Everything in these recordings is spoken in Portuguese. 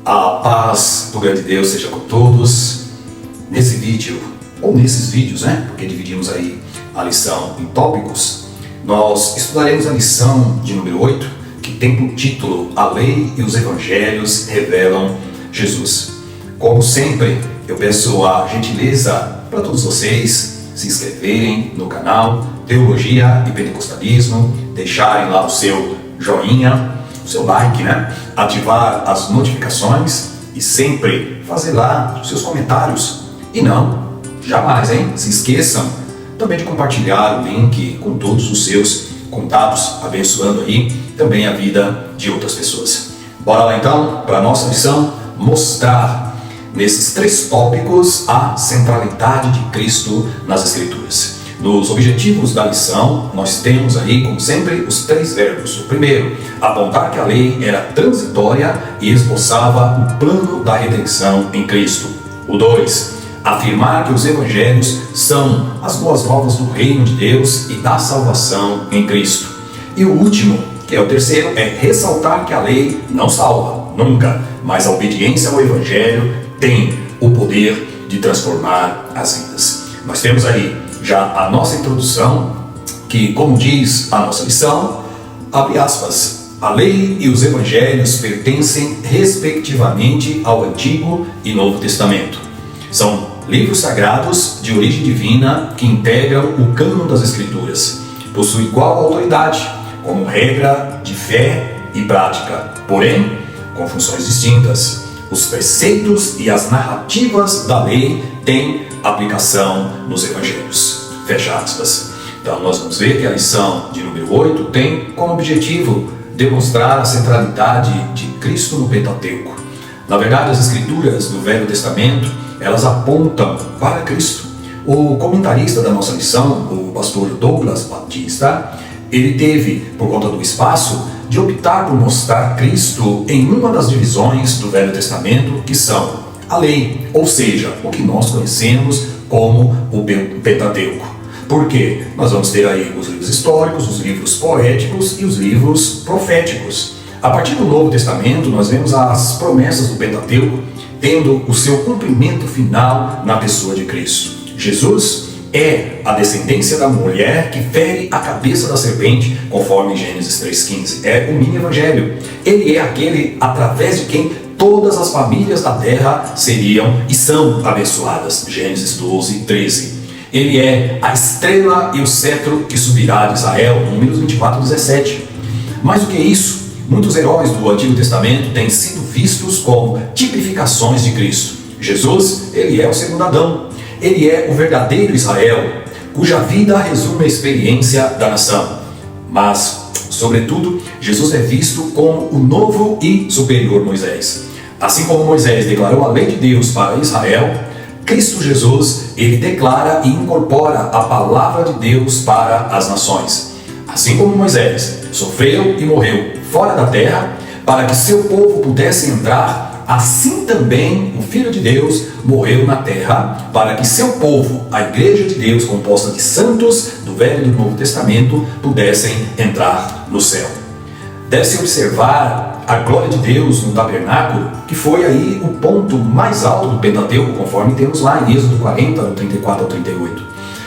A paz do grande Deus seja com todos. Nesse vídeo, ou nesses vídeos, porque dividimos aí a lição em tópicos, nós estudaremos a lição de número 8, que tem por título A Lei e os Evangelhos Revelam Jesus. Como sempre, eu peço a gentileza para todos vocês se inscreverem no canal Teologia e Pentecostalismo, deixarem lá o seu joinha, o seu like, ativar as notificações e sempre fazer lá os seus comentários. E não, jamais, se esqueçam também de compartilhar o link com todos os seus contatos, abençoando aí também a vida de outras pessoas. Bora lá então para a nossa lição, mostrar nesses 3 tópicos a centralidade de Cristo nas Escrituras. Nos objetivos da lição, nós temos aí, como sempre, os 3 verbos. O primeiro, apontar que a lei era transitória e esboçava o plano da redenção em Cristo. O 2, afirmar que os evangelhos são as boas novas do reino de Deus e da salvação em Cristo. E o último, que é o terceiro, é ressaltar que a lei não salva, nunca, mas a obediência ao evangelho tem o poder de transformar as vidas. Nós temos aí já a nossa introdução, que, como diz a nossa lição, abre aspas, a lei e os evangelhos pertencem respectivamente ao Antigo e Novo Testamento. São livros sagrados de origem divina que integram o cânon das Escrituras. Possui igual autoridade, como regra de fé e prática, porém com funções distintas. Os preceitos e as narrativas da lei têm aplicação nos evangelhos. Fecha aspas. Então nós vamos ver que a lição de número 8 tem como objetivo demonstrar a centralidade de Cristo no Pentateuco. Na verdade, as escrituras do Velho Testamento, elas apontam para Cristo. O comentarista da nossa lição, o pastor Douglas Batista, ele teve, por conta do espaço, de optar por mostrar Cristo em uma das divisões do Velho Testamento, que são a lei, ou seja, o que nós conhecemos como o Pentateuco. Por quê? Nós vamos ter aí os livros históricos, os livros poéticos e os livros proféticos. A partir do Novo Testamento, nós vemos as promessas do Pentateuco tendo o seu cumprimento final na pessoa de Cristo. Jesus é a descendência da mulher que fere a cabeça da serpente, conforme Gênesis 3,15. É o mini evangelho. Ele é aquele através de quem todas as famílias da terra seriam e são abençoadas. Gênesis 12:13. Ele é a estrela e o cetro que subirá de Israel. Números 24:17. Mais do que isso, muitos heróis do Antigo Testamento têm sido vistos como tipificações de Cristo. Jesus, ele é o segundo Adão. Ele é o verdadeiro Israel, cuja vida resume a experiência da nação. Mas, sobretudo, Jesus é visto como o novo e superior Moisés. Assim como Moisés declarou a lei de Deus para Israel, Cristo Jesus, ele declara e incorpora a palavra de Deus para as nações. Assim como Moisés sofreu e morreu fora da terra, para que seu povo pudesse entrar, assim também o Filho de Deus morreu na terra, para que seu povo, a Igreja de Deus, composta de santos do Velho e do Novo Testamento, pudessem entrar no céu. Deve-se observar a glória de Deus no tabernáculo, que foi aí o ponto mais alto do Pentateuco, conforme temos lá em Êxodo 40, do 34 ao 38.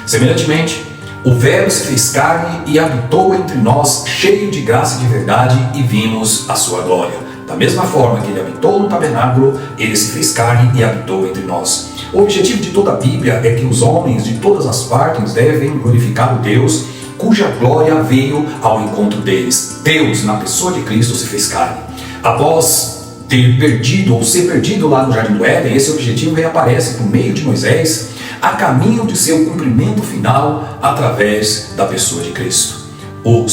Semelhantemente, o Verbo se fez carne e habitou entre nós, cheio de graça e de verdade, e vimos a sua glória. Da mesma forma que ele habitou no tabernáculo, ele se fez carne e habitou entre nós. O objetivo de toda a Bíblia é que os homens de todas as partes devem glorificar o Deus, cuja glória veio ao encontro deles. Deus, na pessoa de Cristo, se fez carne. Após ter perdido ou ser perdido lá no Jardim do Éden, esse objetivo reaparece por meio de Moisés, a caminho de seu cumprimento final através da pessoa de Cristo. O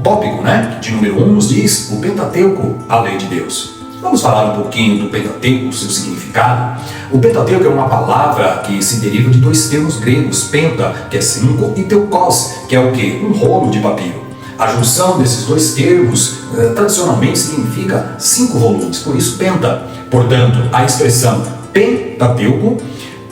tópico de número 1 nos diz o Pentateuco, a lei de Deus. Vamos falar um pouquinho do Pentateuco, seu significado. O Pentateuco é uma palavra que se deriva de 2 termos gregos, penta, que é 5, e teukos, que é o quê? Um rolo de papiro. A junção desses 2 termos tradicionalmente significa 5 volumes, por isso penta. Portanto, a expressão Pentateuco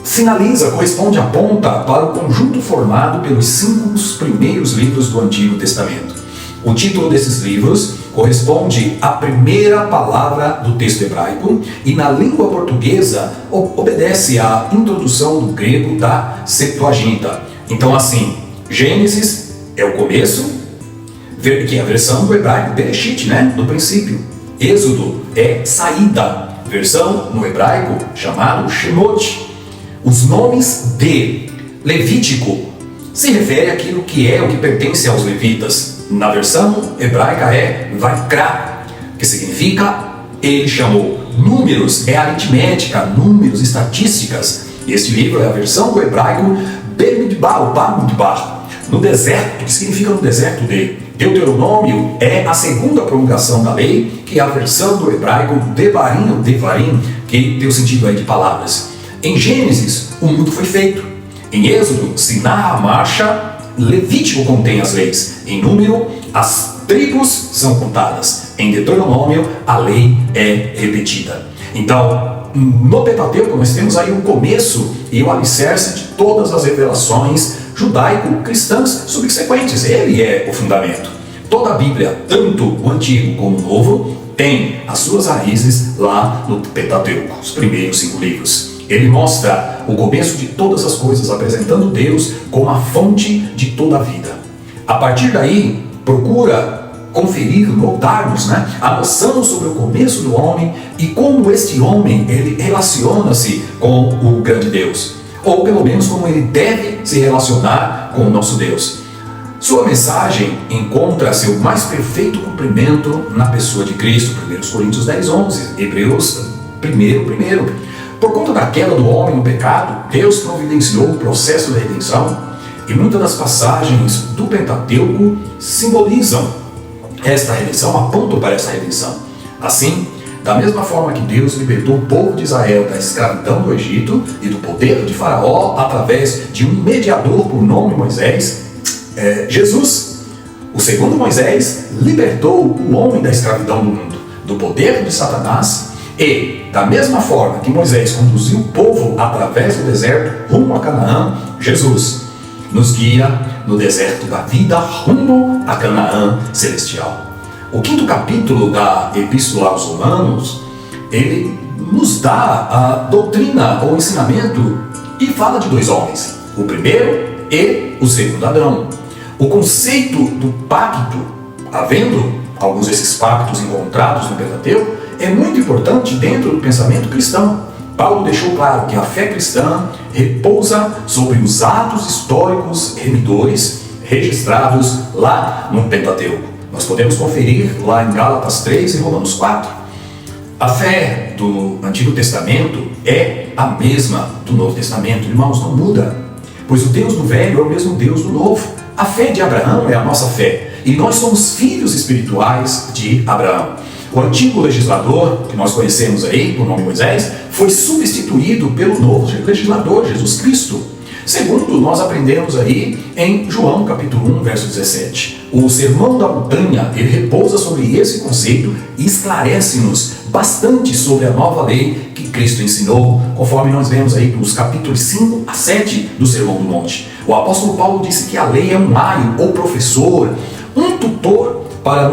sinaliza, corresponde, aponta para o conjunto formado pelos 5 primeiros livros do Antigo Testamento. O título desses livros corresponde à primeira palavra do texto hebraico e na língua portuguesa obedece à introdução do grego da Septuaginta. Então assim, Gênesis é o começo, que é a versão do hebraico Bereshit, do princípio. Êxodo é saída, versão no hebraico chamado Shemot. Os nomes de Levítico se refere àquilo que é o que pertence aos levitas. Na versão hebraica é Vaikra, que significa ele chamou. Números é aritmética, números, estatísticas. Este livro é a versão do hebraico Bemidbar, Bamidbar, no deserto, que significa no deserto de. Deuteronômio é a segunda promulgação da lei, que é a versão do hebraico Devarim, ou Devarim, que tem o sentido aí de palavras. Em Gênesis, o mundo foi feito. Em Êxodo, se narra a marcha. Levítico contém as leis. Em Número, as tribos são contadas. Em Deuteronômio, a lei é repetida. Então, no Pentateuco, nós temos aí o começo e o alicerce de todas as revelações judaico-cristãs subsequentes. Ele é o fundamento. Toda a Bíblia, tanto o Antigo como o Novo, tem as suas raízes lá no Pentateuco, os primeiros 5 livros. Ele mostra o começo de todas as coisas, apresentando Deus como a fonte de toda a vida. A partir daí, procura conferir, notarmos a noção sobre o começo do homem e como este homem ele relaciona-se com o grande Deus. Ou pelo menos como ele deve se relacionar com o nosso Deus. Sua mensagem encontra seu mais perfeito cumprimento na pessoa de Cristo, 1 Coríntios 10:11, Hebreus 1. Por conta da queda do homem no pecado, Deus providenciou o processo da redenção e muitas das passagens do Pentateuco simbolizam esta redenção, apontam para essa redenção. Assim, da mesma forma que Deus libertou o povo de Israel da escravidão do Egito e do poder de Faraó através de um mediador por nome Moisés, Jesus, o segundo Moisés, libertou o homem da escravidão do mundo, do poder de Satanás, e, da mesma forma que Moisés conduziu o povo através do deserto rumo a Canaã, Jesus nos guia no deserto da vida rumo a Canaã celestial. O 5º capítulo da Epístola aos Romanos, ele nos dá a doutrina ou ensinamento e fala de 2 homens, o primeiro e o segundo Adão. O conceito do pacto, havendo alguns desses pactos encontrados no Pentateuco, é muito importante dentro do pensamento cristão. Paulo deixou claro que a fé cristã repousa sobre os atos históricos remidores registrados lá no Pentateuco. Nós podemos conferir lá em Gálatas 3 e Romanos 4. A fé do Antigo Testamento é a mesma do Novo Testamento. Irmãos, não muda, pois o Deus do Velho é o mesmo Deus do Novo. A fé de Abraão é a nossa fé, e nós somos filhos espirituais de Abraão. O antigo legislador, que nós conhecemos aí, por nome Moisés, foi substituído pelo novo legislador, Jesus Cristo. Segundo, nós aprendemos aí em João capítulo 1, verso 17. O Sermão da Montanha, ele repousa sobre esse conceito e esclarece-nos bastante sobre a nova lei que Cristo ensinou, conforme nós vemos aí dos capítulos 5 a 7 do Sermão do Monte. O apóstolo Paulo disse que a lei é um aio ou professor, um tutor para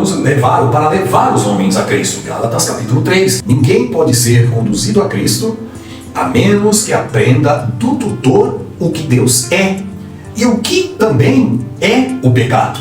levar os homens a Cristo. Gálatas capítulo 3. Ninguém pode ser conduzido a Cristo a menos que aprenda do tutor o que Deus é e o que também é o pecado.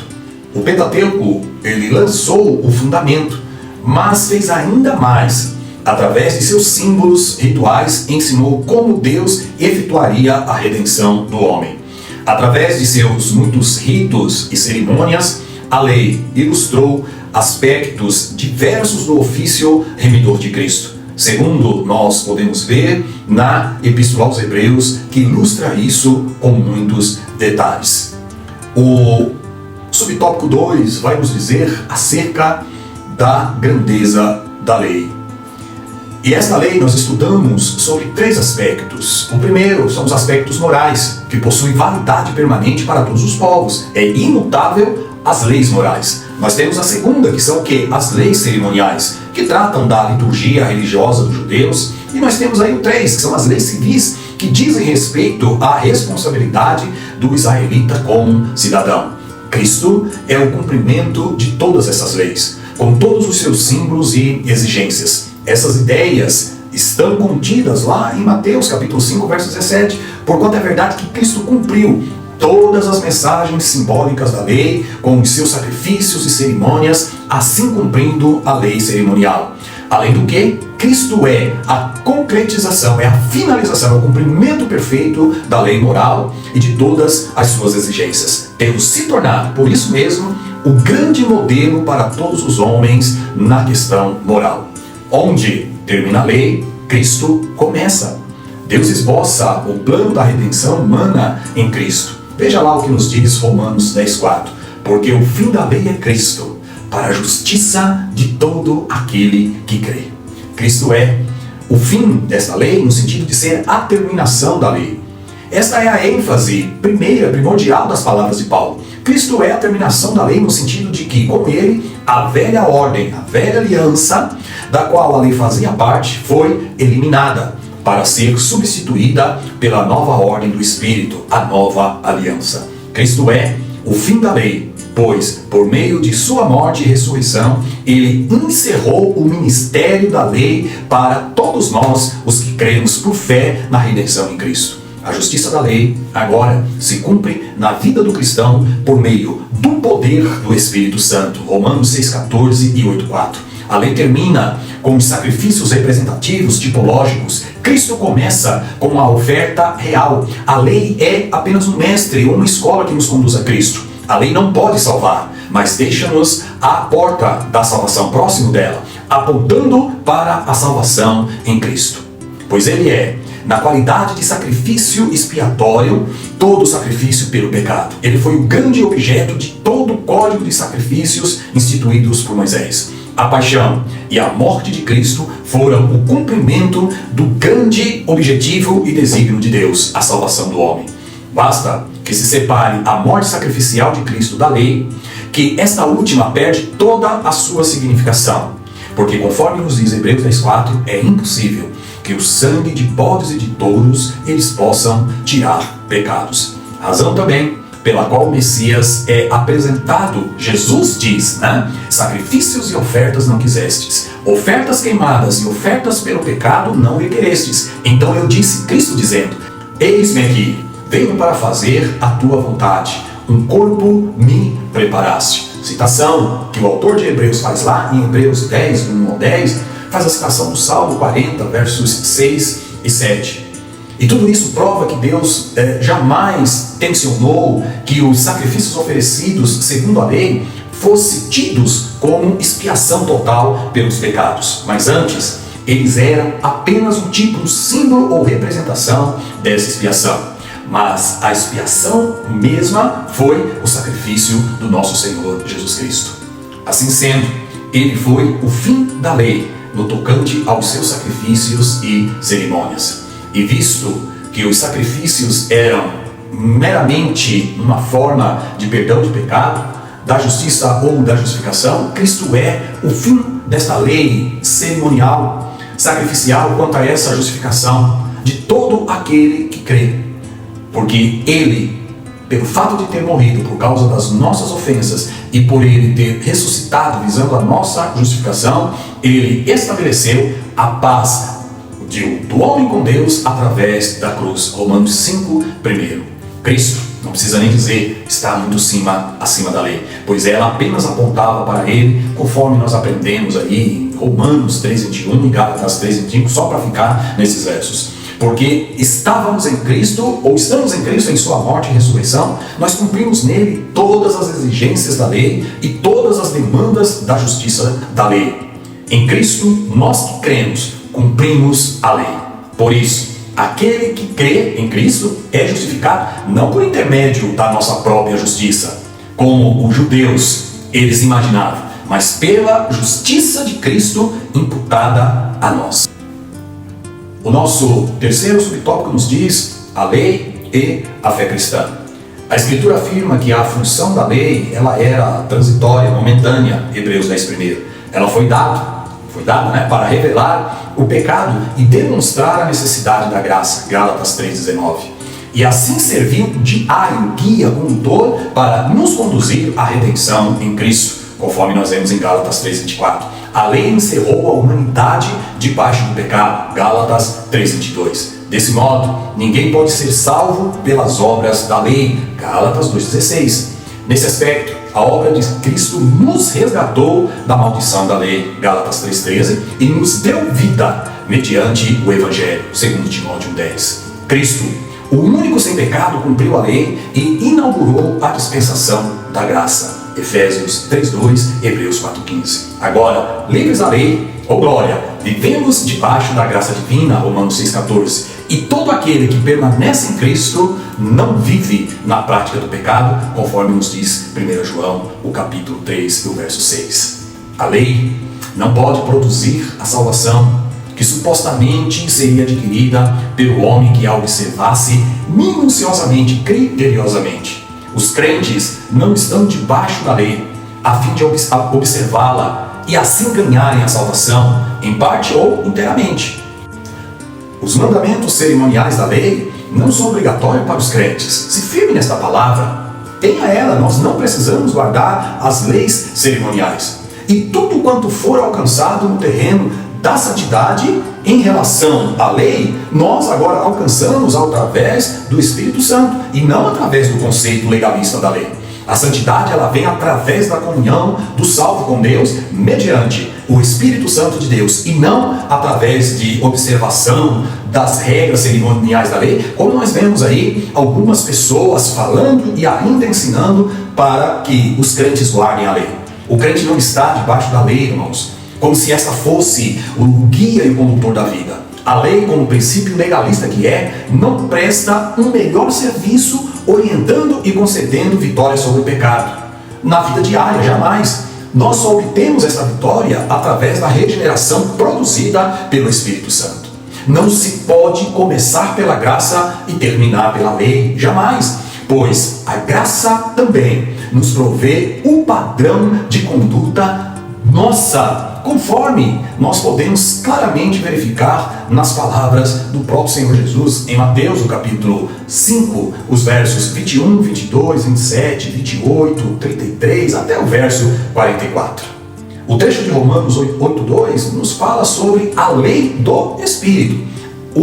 O Pentateuco, ele lançou o fundamento, mas fez ainda mais. Através de seus símbolos rituais, ensinou como Deus efetuaria a redenção do homem. Através de seus muitos ritos e cerimônias, a lei ilustrou aspectos diversos do ofício remidor de Cristo. Segundo nós podemos ver na Epístola aos Hebreus, que ilustra isso com muitos detalhes. O subtópico 2 vai nos dizer acerca da grandeza da lei. E esta lei nós estudamos sobre 3 aspectos. O primeiro são os aspectos morais, que possuem validade permanente para todos os povos. É imutável as leis morais. Nós temos a segunda, que são o quê? As leis cerimoniais, que tratam da liturgia religiosa dos judeus. E nós temos aí o 3, que são as leis civis, que dizem respeito à responsabilidade do israelita como cidadão. Cristo é o cumprimento de todas essas leis. com todos os seus símbolos e exigências. Essas ideias estão contidas lá em Mateus capítulo 5, verso 17, porquanto é verdade que Cristo cumpriu todas as mensagens simbólicas da lei com os seus sacrifícios e cerimônias, assim cumprindo a lei cerimonial. Além do que, Cristo é a concretização, é a finalização, é o cumprimento perfeito da lei moral e de todas as suas exigências, tendo se tornado, por isso mesmo, o grande modelo para todos os homens na questão moral. Onde termina a lei, Cristo começa. Deus esboça o plano da redenção humana em Cristo. Veja lá o que nos diz Romanos 10,4. Porque o fim da lei é Cristo, para a justiça de todo aquele que crê. Cristo é o fim desta lei no sentido de ser a terminação da lei. Esta é a ênfase primordial das palavras de Paulo. Cristo é a terminação da lei no sentido de que, com ele, a velha ordem, a velha aliança, da qual a lei fazia parte, foi eliminada para ser substituída pela nova ordem do Espírito, a nova aliança. Cristo é o fim da lei, pois, por meio de sua morte e ressurreição, ele encerrou o ministério da lei para todos nós, os que cremos por fé na redenção em Cristo. A justiça da lei, agora, se cumpre na vida do cristão por meio do poder do Espírito Santo. Romanos 6,14 e 8,4. A lei termina com os sacrifícios representativos, tipológicos. Cristo começa com a oferta real. A lei é apenas um mestre ou uma escola que nos conduz a Cristo. A lei não pode salvar, mas deixa-nos à porta da salvação, próximo dela, apontando para a salvação em Cristo. Pois ele é, na qualidade de sacrifício expiatório, todo sacrifício pelo pecado. Ele foi o grande objeto de todo o código de sacrifícios instituídos por Moisés. A paixão e a morte de Cristo foram o cumprimento do grande objetivo e desígnio de Deus, a salvação do homem. Basta que se separe a morte sacrificial de Cristo da lei, que esta última perde toda a sua significação. Porque, conforme nos diz Hebreus 10,4, é impossível que o sangue de bodes e de touros eles possam tirar pecados. Razão também pela qual o Messias é apresentado. Jesus diz, sacrifícios e ofertas não quisestes, ofertas queimadas e ofertas pelo pecado não requerestes. Então eu disse, Cristo dizendo, eis-me aqui, venho para fazer a tua vontade, um corpo me preparaste. Citação que o autor de Hebreus faz lá em Hebreus 10, 1 ao 10, faz a citação do Salmo 40, versos 6 e 7. E tudo isso prova que Deus jamais tensionou que os sacrifícios oferecidos segundo a lei fossem tidos como expiação total pelos pecados. Mas antes, eles eram apenas um tipo, um símbolo ou representação dessa expiação. Mas a expiação mesma foi o sacrifício do nosso Senhor Jesus Cristo. Assim sendo, ele foi o fim da lei no tocante aos seus sacrifícios e cerimônias. E visto que os sacrifícios eram meramente uma forma de perdão de pecado, da justiça ou da justificação, Cristo é o fim desta lei cerimonial, sacrificial quanto a essa justificação de todo aquele que crê. Porque ele, pelo fato de ter morrido por causa das nossas ofensas e por ele ter ressuscitado visando a nossa justificação, ele estabeleceu a paz do homem com Deus através da cruz. Romanos 5, primeiro. Cristo, não precisa nem dizer, está muito acima da lei, pois ela apenas apontava para ele, conforme nós aprendemos aí em Romanos 3:21 e Gálatas 3:25, só para ficar nesses versos. Porque estávamos em Cristo, ou estamos em Cristo em sua morte e ressurreição, nós cumprimos nele todas as exigências da lei e todas as demandas da justiça da lei. Em Cristo, nós que cremos, cumprimos a lei. Por isso, aquele que crê em Cristo é justificado não por intermédio da nossa própria justiça, como os judeus eles imaginavam, mas pela justiça de Cristo imputada a nós. O nosso terceiro subtópico nos diz a lei e a fé cristã. A Escritura afirma que a função da lei ela era transitória, momentânea, Hebreus 10 primeiro. Ela foi dada para revelar o pecado e demonstrar a necessidade da graça, Gálatas 3:19. E assim serviu de aio, guia, condutor para nos conduzir à redenção em Cristo, conforme nós vemos em Gálatas 3:24. A lei encerrou a humanidade debaixo do pecado, Gálatas 3:22. Desse modo, ninguém pode ser salvo pelas obras da lei, Gálatas 2:16. Nesse aspecto, a obra de Cristo nos resgatou da maldição da lei, Gálatas 3:13, e nos deu vida mediante o Evangelho, 2 Timóteo 1:10. Cristo, o único sem pecado, cumpriu a lei e inaugurou a dispensação da graça, Efésios 3:2, Hebreus 4:15. Agora, livres da lei, ou glória, vivemos debaixo da graça divina, Romanos 6:14. E todo aquele que permanece em Cristo não vive na prática do pecado, conforme nos diz 1 João, o capítulo 3, o verso 6. A lei não pode produzir a salvação que supostamente seria adquirida pelo homem que a observasse minuciosamente, criteriosamente. Os crentes não estão debaixo da lei, a fim de observá-la e assim ganharem a salvação, em parte ou inteiramente. Os mandamentos cerimoniais da lei não são obrigatórios para os crentes. Se firme nesta palavra, tenha ela, nós não precisamos guardar as leis cerimoniais. E tudo quanto for alcançado no terreno da santidade em relação à lei, nós agora alcançamos através do Espírito Santo e não através do conceito legalista da lei. A santidade, ela vem através da comunhão do salvo com Deus mediante o Espírito Santo de Deus e não através de observação das regras cerimoniais da lei, como nós vemos aí algumas pessoas falando e ainda ensinando para que os crentes guardem a lei. O crente não está debaixo da lei, irmãos, como se esta fosse o guia e o condutor da vida. A lei, como princípio legalista que é, não presta um melhor serviço orientando e concedendo vitória sobre o pecado. Na vida diária, jamais. Nós só obtemos essa vitória através da regeneração produzida pelo Espírito Santo. Não se pode começar pela graça e terminar pela lei, jamais. Pois a graça também nos provê o padrão de conduta nossa, conforme nós podemos claramente verificar nas palavras do próprio Senhor Jesus em Mateus, o capítulo 5, os versos 21, 22, 27, 28, 33, até o verso 44. O trecho de Romanos 8:2 nos fala sobre a lei do Espírito,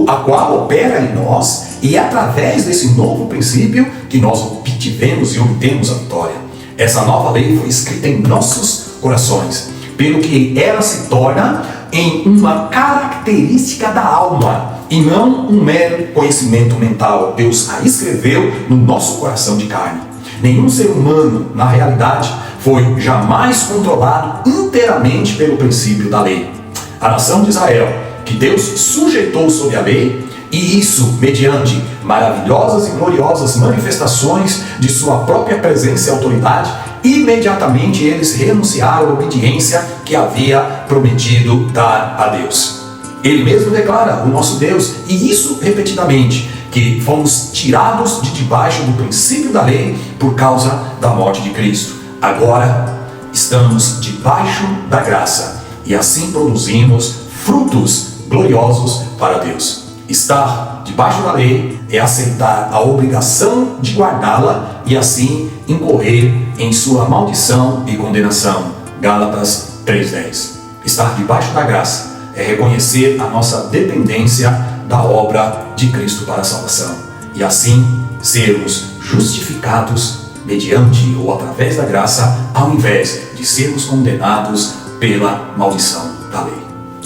a qual opera em nós, e é através desse novo princípio que nós obtivemos e obtemos a vitória. Essa nova lei foi escrita em nossos corações, pelo que ela se torna em uma característica da alma e não um mero conhecimento mental. Deus a escreveu no nosso coração de carne. Nenhum ser humano, na realidade, foi jamais controlado inteiramente pelo princípio da lei. A nação de Israel, que Deus sujeitou sob a lei, e isso mediante maravilhosas e gloriosas manifestações de sua própria presença e autoridade, imediatamente eles renunciaram à obediência que havia prometido dar a Deus. Ele mesmo declara, o nosso Deus, e isso repetidamente, que fomos tirados de debaixo do princípio da lei por causa da morte de Cristo. Agora estamos debaixo da graça e assim produzimos frutos gloriosos para Deus. Estar debaixo da lei é aceitar a obrigação de guardá-la e assim incorrer em sua maldição e condenação. Gálatas 3:10. Estar debaixo da graça é reconhecer a nossa dependência da obra de Cristo para a salvação e assim sermos justificados mediante ou através da graça, ao invés de sermos condenados pela maldição da lei.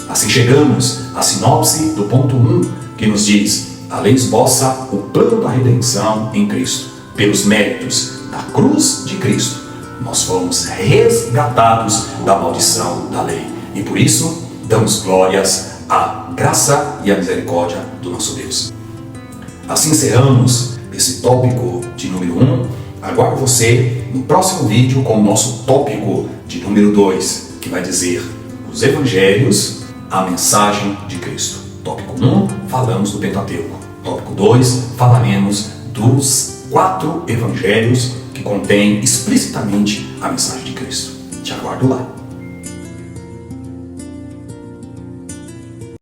Assim chegamos à sinopse do ponto 1, que nos diz: a lei esboça o plano da redenção em Cristo. Pelos méritos da cruz de Cristo, nós fomos resgatados da maldição da lei. E por isso, damos glórias à graça e à misericórdia do nosso Deus. Assim encerramos esse tópico de número 1. Aguardo você no próximo vídeo com o nosso tópico de número 2, que vai dizer os Evangelhos, a mensagem de Cristo. Tópico 1, falamos do Pentateuco. Tópico 2, falaremos dos 4 Evangelhos que contêm explicitamente a mensagem de Cristo. Te aguardo lá.